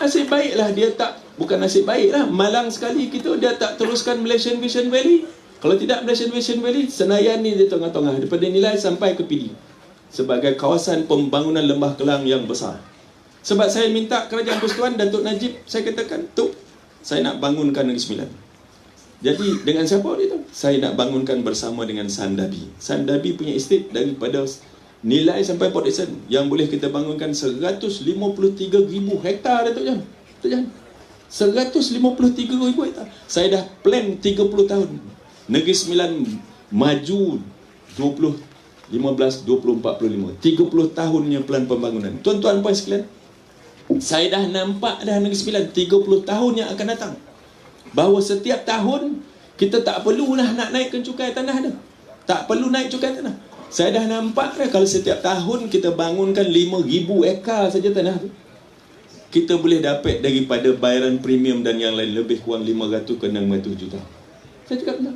Nasib baiklah dia tak, bukan nasib baiklah, malang sekali kita dia tak teruskan Malaysian Vision Valley. Kalau tidak Malaysian Vision Valley, Senayan ni di tengah-tengah daripada Nilai sampai ke PD sebagai kawasan pembangunan lembah kelang yang besar. Sebab saya minta Kerajaan Persekutuan dan Tok Najib, saya katakan, Tok, saya nak bangunkan Negeri Sembilan. Jadi dengan siapa dia tu? Saya nak bangunkan bersama dengan Sandabi. Sandabi punya estate daripada Nilai sampai Port Dickson yang boleh kita bangunkan 153,000 hektar, Datuk Jan. Datuk Jan, 153,000 hektar. Saya dah plan 30 tahun. Negeri Sembilan maju 20, 15, 20, 45. 30 tahunnya plan pembangunan. Tuan-tuan puan sekalian, saya dah nampak dah Negeri Sembilan 30 tahun yang akan datang. Bahawa setiap tahun kita tak perlulah nak naikkan cukai tanah dah. Tak perlu naik cukai tanah. Saya dah nampak dah kalau setiap tahun kita bangunkan 5,000 ekar saja tanah tu, kita boleh dapat daripada bayaran premium dan yang lain lebih kurang 500 ke 600 juta. Saya cakap betul.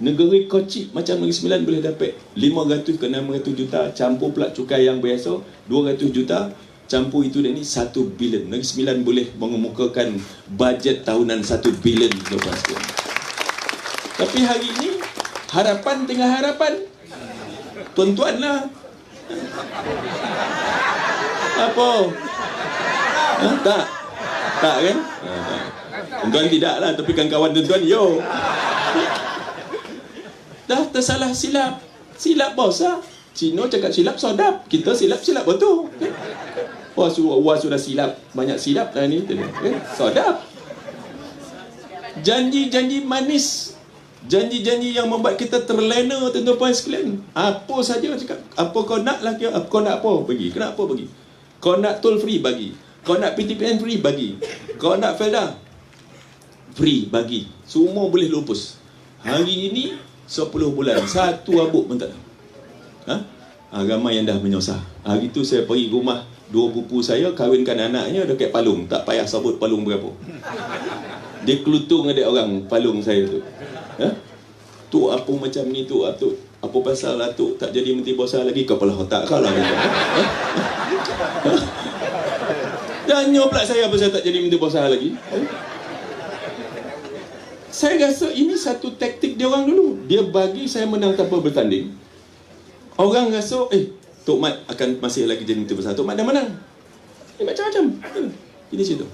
Negeri kecil macam Negeri Sembilan boleh dapat 500 ke 600 juta, campur pula cukai yang biasa 200 juta, campur itu dan ini 1 bilion. Negeri Sembilan boleh mengemukakan bajet tahunan 1 bilion. Tapi hari ini harapan tengah harapan. Tuan-tuan lah. Apa? Tak? Tak kan? Tuan-tuan tidak lah, tapi kawan-kawan tuan-tuan, yo. Dah tersalah silap. Silap bos lah. Cino cakap silap sodap. Kita silap-silap betul. Wah sudah silap. Banyak silap dah ni. Sodap. Janji-janji manis. Janji-janji yang membuat kita terlena, tuan-tuan puan sekalian. Apa saja cakap, apa kau nak lah, kau nak apa bagi, kau nak apa bagi. Kau nak toll free bagi, kau nak PTPN free bagi, kau nak Felda free bagi. Semua boleh lupus. Hari ini 10 bulan, satu abuk pun tak ada. Ramai yang dah menyusah. Hari tu saya pergi rumah dua pupu saya, kahwinkan anaknya dekat Palung. Tak payah sebut Palung berapa. Dia kelutung ada orang Palung saya tu. Tu apa macam ni tu, Atuk? Apa pasal Atuk tak jadi Menteri Besar lagi? Kepala otak kau lah. Tanya pula saya apa saya tak jadi Menteri Besar lagi. Saya rasa ini satu taktik dia orang dulu. Dia bagi saya menang tanpa bertanding. Orang rasa Tok Mat akan masih lagi jadi Menteri Besar. Tok Mat dah menang. Macam-macam. Ini situ.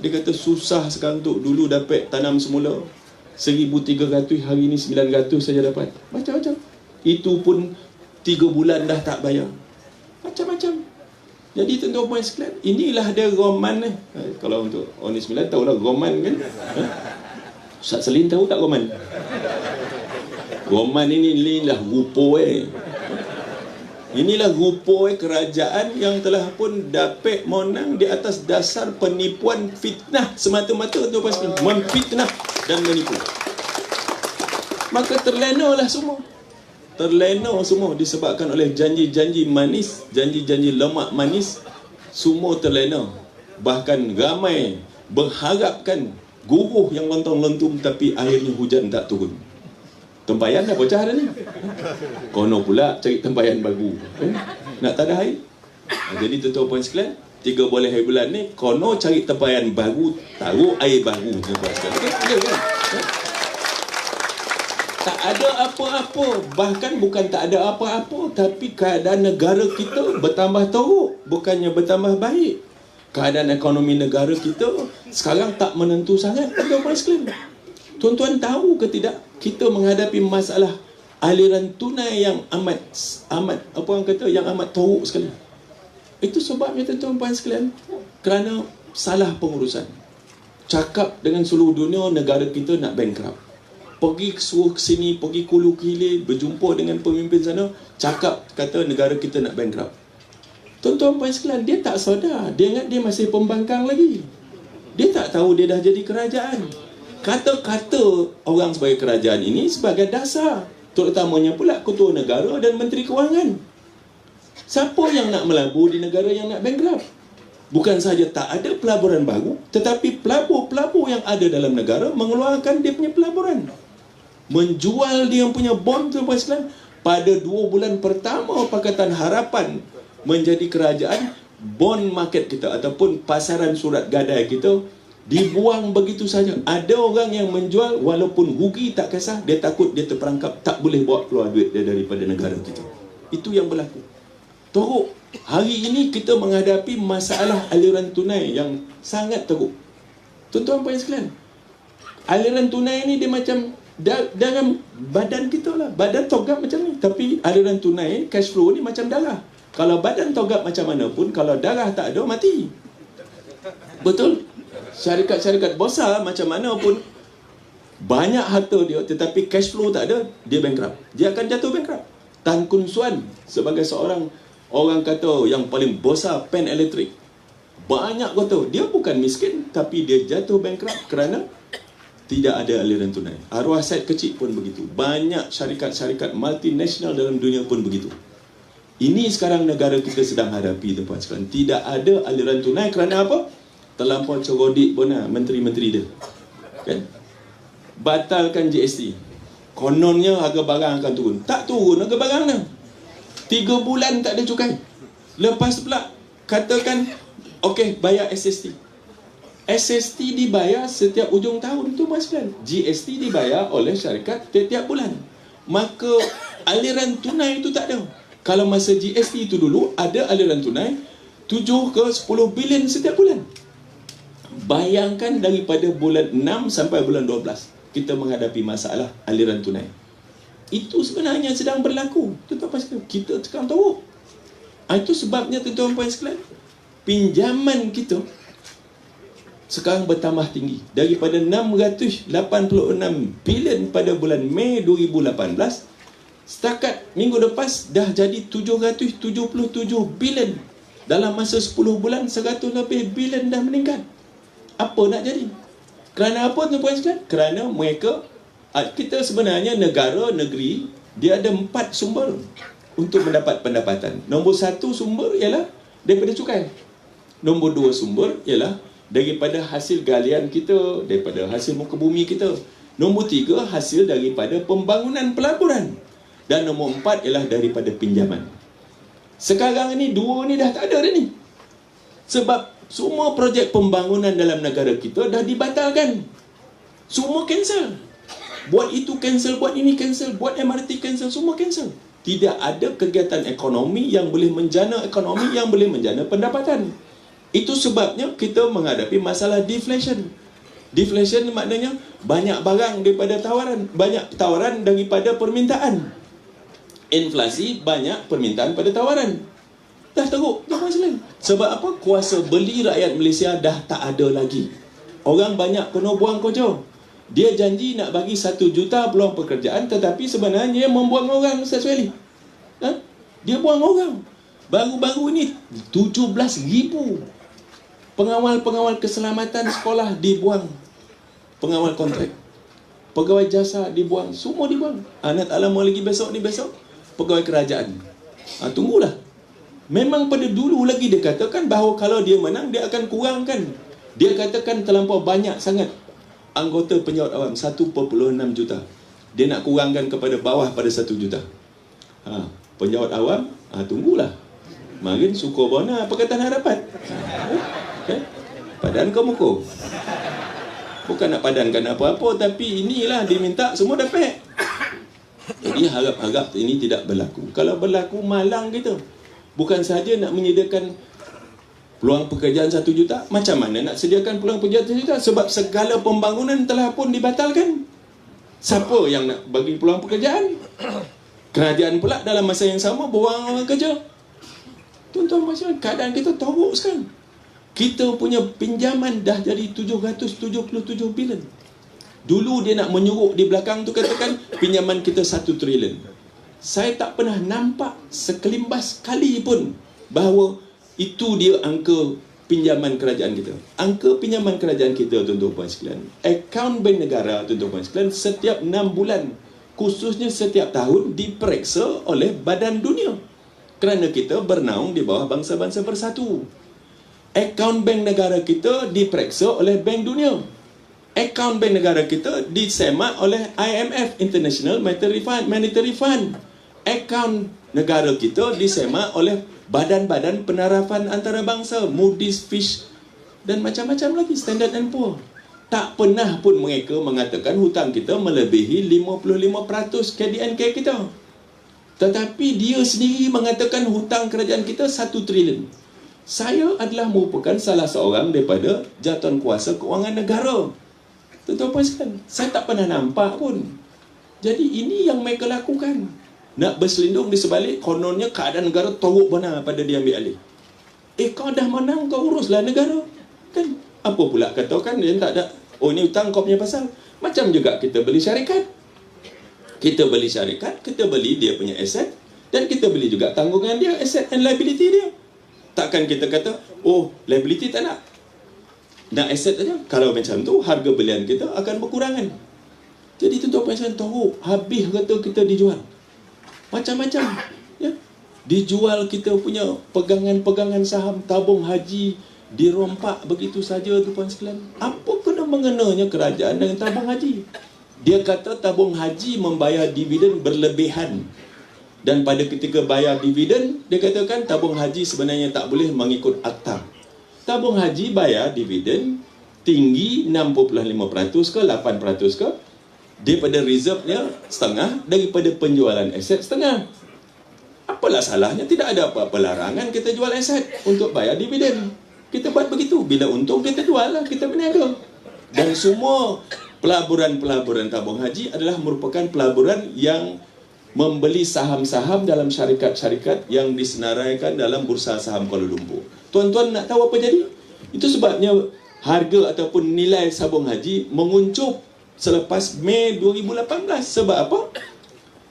Dia kata susah sekarang tu. Dulu dapat tanam semula 1,300, hari ni 900 saja dapat. Macam-macam. Itu pun 3 bulan dah tak bayar. Macam-macam. Jadi tuan-tuan puan sekalian, inilah dia Roman ni. Kalau untuk orang Sembilan tahulah Roman kan. Ustaz Selin tahu tak Roman? Roman ini lah rupa Inilah rupa kerajaan yang telah pun dapat menang di atas dasar penipuan fitnah semata-mata, tuan-tuan sekalian. Memfitnah dan menipu. Maka terlenalah semua. Terlena semua disebabkan oleh janji-janji manis, janji-janji lemak manis. Semua terlena. Bahkan ramai berharapkan guruh yang lontong-lontung, tapi akhirnya hujan tak turun. Tempayan dah bocah dah ni. Kono pula cari tempayan baru. Nak tak ada air. Jadi tuan-tuan puan sekalian, 3 bulan hari bulan ni kono cari tempayan baru, taruh air baru, tuan-tuan sekalian. Tak ada apa-apa. Bahkan bukan tak ada apa-apa, tapi keadaan negara kita bertambah teruk, bukannya bertambah baik. Keadaan ekonomi negara kita sekarang tak menentu sangat, tuan-tuan sekalian. Tuan-tuan tahu ke tidak, kita menghadapi masalah aliran tunai yang amat apa orang kata, yang amat teruk sekali. Itu sebabnya tuan-tuan puan sekalian, kerana salah pengurusan. Cakap dengan seluruh dunia negara kita nak bankrupt. Pergi ke sini, pergi Kulu Kilir, berjumpa dengan pemimpin sana, cakap kata negara kita nak bankrupt. Tuan-tuan puan sekalian, dia tak sedar, dia ingat dia masih pembangkang lagi. Dia tak tahu dia dah jadi kerajaan. Kata-kata orang sebagai kerajaan ini sebagai dasar, terutamanya pula ketua negara dan menteri kewangan. Siapa yang nak melabur di negara yang nak bankrupt? Bukan sahaja tak ada pelaburan baru, tetapi pelabur-pelabur yang ada dalam negara mengeluarkan dia punya pelaburan, menjual dia punya bond, tuan-tuan sekalian. Pada 2 bulan pertama Pakatan Harapan menjadi kerajaan, bond market kita ataupun pasaran surat gadai kita dibuang begitu saja. Ada orang yang menjual walaupun rugi tak kisah, dia takut dia terperangkap, tak boleh bawa keluar duit dia daripada negara kita. Itu yang berlaku. Teruk. Hari ini kita menghadapi masalah aliran tunai yang sangat teruk. Tuan-tuan puan sekalian, aliran tunai ni dia macam dalam badan kita lah. Badan togap macam ni, tapi aliran tunai, cash flow ni macam darah. Kalau badan togap macam mana pun, kalau darah tak ada, mati. Betul? Syarikat-syarikat besar macam mana pun, banyak harta dia, tetapi cash flow tak ada, dia bankrupt. Dia akan jatuh bankrupt. Tan Kun Suan sebagai seorang orang kata yang paling besar Pen Elektrik, banyak kata dia bukan miskin, tapi dia jatuh bankrupt kerana tidak ada aliran tunai. Arwah Said kecil pun begitu. Banyak syarikat-syarikat multinasional dalam dunia pun begitu. Ini sekarang negara kita sedang hadapi, tuan-tuan sekalian. Tidak ada aliran tunai kerana apa? Terlampau cerodik pun menteri-menteri dia. Kan? Batalkan GST. Kononnya harga barang akan turun. Tak turun harga barang dah. 3 bulan tak ada cukai. Lepas pula katakan okey, bayar SST. SST dibayar setiap ujung tahun tu mas kan. GST dibayar oleh syarikat setiap bulan. Maka aliran tunai itu tak ada. Kalau masa GST itu dulu ada aliran tunai 7 ke 10 bilion setiap bulan. Bayangkan daripada bulan 6 sampai bulan 12 kita menghadapi masalah aliran tunai. Itu sebenarnya sedang berlaku. Tuan-tuan puan sekalian, kita sekarang tahu. Itu sebabnya tuan-tuan puan sekalian, pinjaman kita sekarang bertambah tinggi. Daripada 686 bilion pada bulan Mei 2018, setakat minggu lepas dah jadi 777 bilion. Dalam masa 10 bulan 100 lebih bilion dah meningkat. Apa nak jadi? Kerana apa tuan-tuan sekalian? Kerana mereka, kita sebenarnya negara, negeri, dia ada 4 sumber untuk mendapat pendapatan. Nombor 1 sumber ialah daripada cukai. Nombor 2 sumber ialah daripada hasil galian kita, daripada hasil muka bumi kita. Nombor 3 hasil daripada pembangunan pelaburan. Dan nombor 4 ialah daripada pinjaman. Sekarang ni 2 ni dah tak ada dah ni. Sebab semua projek pembangunan dalam negara kita dah dibatalkan. Semua cancel. Buat itu cancel, buat ini cancel, buat MRT cancel, semua cancel. Tidak ada kegiatan ekonomi yang boleh menjana ekonomi, yang boleh menjana pendapatan. Itu sebabnya kita menghadapi masalah deflation. Deflation maknanya banyak barang daripada tawaran, banyak tawaran daripada permintaan. Inflasi, banyak permintaan pada tawaran. Dah teruk, dah masalah. Sebab apa? Kuasa beli rakyat Malaysia dah tak ada lagi. Orang banyak kena buang kerja. Dia janji nak bagi 1 juta peluang pekerjaan, tetapi sebenarnya dia membuang orang sekali. Dia buang orang. Baru-baru ni 17,000 pengawal-pengawal keselamatan sekolah dibuang. Pengawal kontrak, pegawai jasa dibuang. Semua dibuang. Nak tak lama lagi besok ni besok pegawai kerajaan. Tunggulah. Memang pada dulu lagi dia katakan bahawa kalau dia menang dia akan kurangkan. Dia katakan terlampau banyak sangat anggota penjawat awam, 1.6 juta. Dia nak kurangkan kepada bawah pada 1 juta. Penjawat awam, tunggulah. Makin syukur bona Pakatan Harapan. Okay? Padan kau muka. Bukan nak padankan apa-apa, tapi inilah diminta semua dapat. Jadi harap-harap ini tidak berlaku. Kalau berlaku malang kita. Bukan sahaja nak menyediakan peluang pekerjaan 1 juta, macam mana nak sediakan peluang pekerjaan 1 juta? Sebab segala pembangunan telah pun dibatalkan. Siapa yang nak bagi peluang pekerjaan? Kerajaan pula dalam masa yang sama buang orang kerja. Tuan-tuan macam keadaan kita teruk sekarang. Kita punya pinjaman dah jadi 777 bilion. Dulu dia nak menyuruh di belakang tu katakan pinjaman kita 1 trilion. Saya tak pernah nampak sekelimbas kali pun bahawa itu dia angka pinjaman kerajaan kita. Angka pinjaman kerajaan kita, tuan-tuan puan sekalian, akaun bank negara, tuan-tuan puan sekalian, setiap 6 bulan, khususnya setiap tahun, diperiksa oleh Badan Dunia. Kerana kita bernaung di bawah bangsa-bangsa bersatu. Akaun bank negara kita diperiksa oleh Bank Dunia. Akaun bank negara kita disemak oleh IMF, International Monetary Fund. Akaun negara kita disemak oleh badan-badan penarafan antarabangsa, Moody's, Fitch dan macam-macam lagi, Standard and Poor. Tak pernah pun mereka mengatakan hutang kita melebihi 55% KDNK kita. Tetapi dia sendiri mengatakan hutang kerajaan kita 1 trilion. Saya adalah merupakan salah seorang daripada jawatan kuasa kewangan negara. Tuan-tuan sekalian, saya tak pernah nampak pun. Jadi ini yang mereka lakukan. Nak berselindung di sebalik, kononnya keadaan negara teruk benar pada dia ambil alih. Kau dah menang, kau uruslah negara. Kan? Apa pula katakan dia tak ada, oh ni hutang kau punya pasal. Macam juga kita beli syarikat. Kita beli syarikat, kita beli dia punya aset, dan kita beli juga tanggungan dia, asset and liability dia. Takkan kita kata, oh liability tak nak, nak aset saja. Kalau macam tu, harga belian kita akan berkurangan. Jadi tuan-tuan macam teruk, habis kata kita dijual. Macam-macam. Ya? Dijual kita punya pegangan-pegangan saham, tabung haji, dirompak begitu saja tuan-tuan sekalian. Apa kena mengenanya kerajaan dengan tabung haji? Dia kata tabung haji membayar dividen berlebihan. Dan pada ketika bayar dividen, dia katakan tabung haji sebenarnya tak boleh mengikut akta. Tabung haji bayar dividen tinggi 6.5% ke 8% ke, daripada reserve-nya setengah, daripada penjualan aset setengah. Apalah salahnya? Tidak ada apa-apa larangan kita jual aset untuk bayar dividen. Kita buat begitu. Bila untung kita jual lah, kita berniaga. Dan semua pelaburan-pelaburan tabung haji adalah merupakan pelaburan yang membeli saham-saham dalam syarikat-syarikat yang disenaraikan dalam Bursa Saham Kuala Lumpur. Tuan-tuan nak tahu apa jadi? Itu sebabnya harga ataupun nilai sabung haji menguncup selepas Mei 2018. Sebab apa?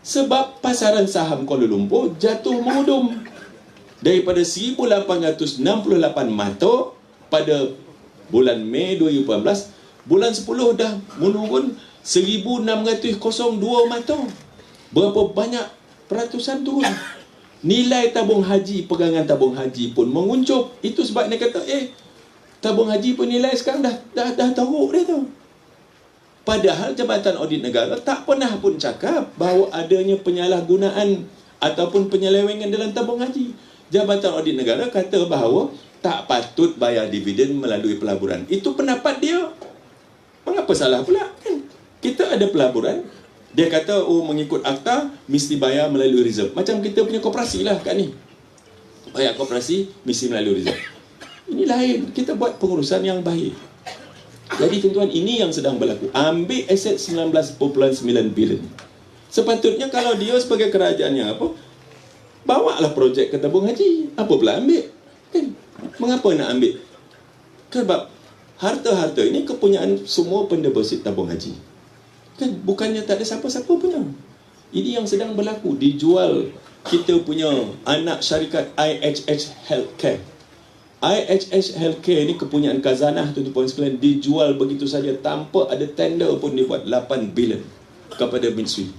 Sebab pasaran saham Kuala Lumpur jatuh menghudum. Daripada 1,868 mata pada bulan Mei 2018, bulan 10 dah menurun 1,602 mata. Berapa banyak peratusan turun. Nilai tabung haji, pegangan tabung haji pun menguncup. Itu sebab dia kata, tabung haji pun nilai sekarang dah teruk dia tu. Padahal Jabatan Audit Negara tak pernah pun cakap bahawa adanya penyalahgunaan ataupun penyelewengan dalam tabung haji. Jabatan Audit Negara kata bahawa tak patut bayar dividen melalui pelaburan. Itu pendapat dia. Mengapa salah pula? Kan? Kita ada pelaburan, dia kata, mengikut akta, mesti bayar melalui reserve. Macam kita punya koperasi lah kat ni. Bayar koperasi, mesti melalui reserve. Ini lain. Kita buat pengurusan yang baik. Jadi tuan-tuan, ini yang sedang berlaku. Ambil aset 19.9 bilion. Sepatutnya kalau dia sebagai kerajaannya apa, bawa lah projek ke tabung haji. Apa pula ambil? Kan? Mengapa nak ambil? Sebab harta-harta ini kepunyaan semua pendeposit tabung haji. Kan bukannya tak ada siapa-siapa punya. Ini yang sedang berlaku. Dijual kita punya anak syarikat IHH Healthcare. IHH Healthcare ni kepunyaan khazanah tuan-tuan sekalian, dijual begitu saja tanpa ada tender pun dibuat 8 bilion kepada ministry.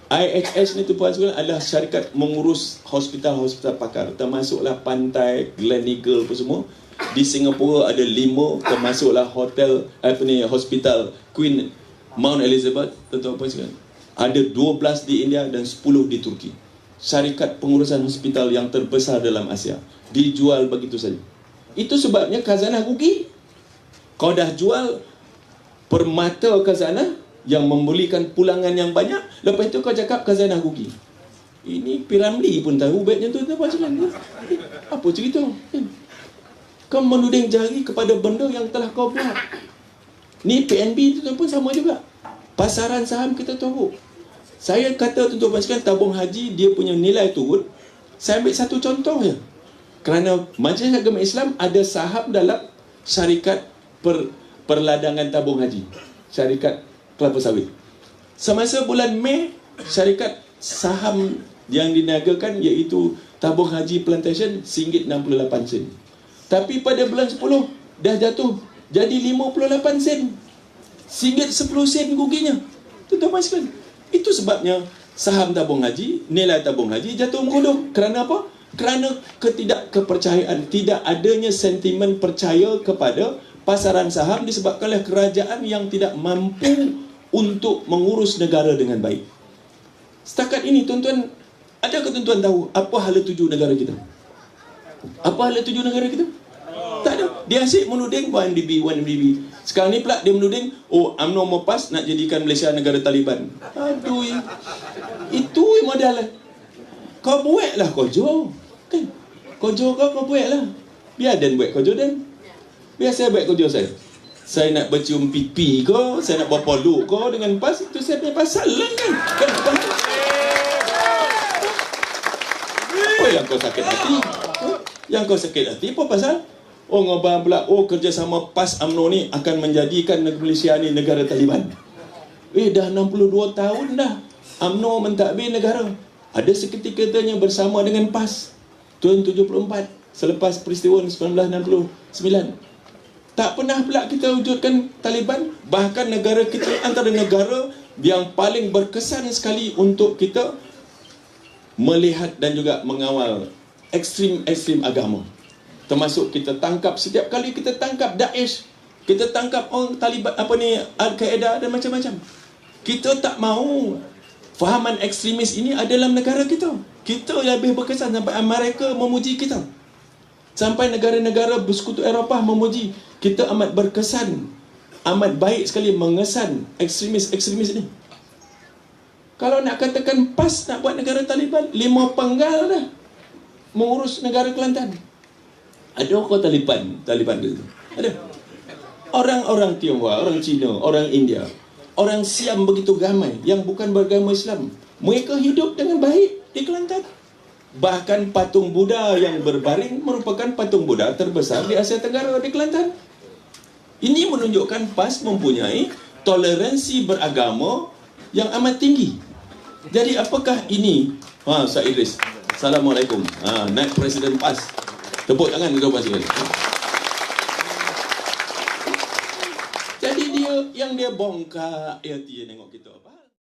IHH ni tuan-tuan sekalian adalah syarikat mengurus hospital-hospital pakar, termasuklah Pantai, Gleneagle apa semua. Di Singapura ada 5, termasuklah hotel hospital Queen Mount Elizabeth, tuan-tuan sekalian. Ada 12 di India dan 10 di Turki. Syarikat pengurusan hospital yang terbesar dalam Asia. Dijual begitu saja. Itu sebabnya khazanah rugi. Kau dah jual permata khazanah yang membelikan pulangan yang banyak, lepas itu kau cakap khazanah rugi. Ini Piramli pun tahu baiknya tuan-tuan sekalian. Apa cerita? Kau menuding jari kepada benda yang telah kau buat. Ni PNB itu pun sama juga. Pasaran saham kita teruk. Saya kata tuan-tuan sekalian, tabung haji dia punya nilai turun. Saya ambil satu contoh je. Kerana Majlis Agama Islam ada saham dalam syarikat perladangan tabung haji. Syarikat kelapa sawit. Semasa bulan Mei, syarikat saham yang diniagakan iaitu tabung haji plantation RM1.68. Tapi pada bulan 10 dah jatuh jadi 58 sen. RM10 ruginya. Tuan-tuan sekalian, itu sebabnya saham tabung haji, nilai tabung haji jatuh menghudung. Kerana apa? Kerana ketidakkepercayaan, tidak adanya sentimen percaya kepada pasaran saham disebabkan oleh kerajaan yang tidak mampu untuk mengurus negara dengan baik. Setakat ini tuan-tuan, adakah tuan-tuan tahu apa hala tuju negara kita? Apa hala tuju negara kita? Tak ada. Dia asyik menuding 1MDB. Sekarang ni pula dia menuding, UMNO mau PAS nak jadikan Malaysia negara Taliban. Aduh, itu modal lah. Kau buat lah kojo, kan? Kojo kau buat lah. Biar Dan buat kojo Dan. Biar saya buat kojo saya. Saya nak bercium pipi kau, saya nak bawa peluk kau dengan PAS, itu saya punya pasal lah kan? Apa yang kau sakit hati? Yang kau sakit hati apa pasal? Ngobang pula, kerjasama PAS UMNO ni akan menjadikan Malaysia ni negara Taliban. Dah 62 tahun dah UMNO mentadbir negara. Ada seketika katanya bersama dengan PAS tahun 74 selepas peristiwa 1969. Tak pernah pula kita wujudkan Taliban. Bahkan negara kita antara negara yang paling berkesan sekali untuk kita melihat dan juga mengawal ekstrim agama. Termasuk kita tangkap, setiap kali kita tangkap Daesh, kita tangkap orang Taliban, Al-Qaeda dan macam-macam. Kita tak mahu fahaman ekstremis ini ada dalam negara kita. Kita lebih berkesan sampai Amerika memuji kita, sampai negara-negara bersekutu Eropah memuji kita. Amat berkesan, amat baik sekali mengesan ekstremis ini. Kalau nak katakan PAS nak buat negara Taliban, 5 penggal dah mengurus negara Kelantan. Ada kau Taliban itu? Ada. Orang-orang Tionghoa, orang Cina, orang India, orang Siam begitu ramai yang bukan beragama Islam, mereka hidup dengan baik di Kelantan. Bahkan patung Buddha yang berbaring merupakan patung Buddha terbesar di Asia Tenggara di Kelantan. Ini menunjukkan PAS mempunyai toleransi beragama yang amat tinggi. Jadi apakah ini? Ustaz Idris, Assalamualaikum. Naik Presiden PAS. Tepuk tangan untuk PAS sekali. Jadi dia bongkak hati dia tengok kita apa?